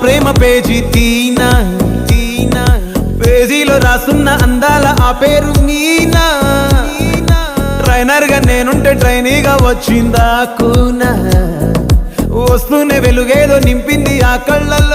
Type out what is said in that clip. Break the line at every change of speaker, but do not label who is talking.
ప్రేమ page తీనా తీనా పేజీలో రాసున్న అందాల ఆ పేరు మీనా. ట్రైనర్ గా నేనుంటే ట్రైనీగా వచ్చిందా కూనా. వస్తూనే వెలుగేదో నింపింది ఆ కళ్ళల్లో.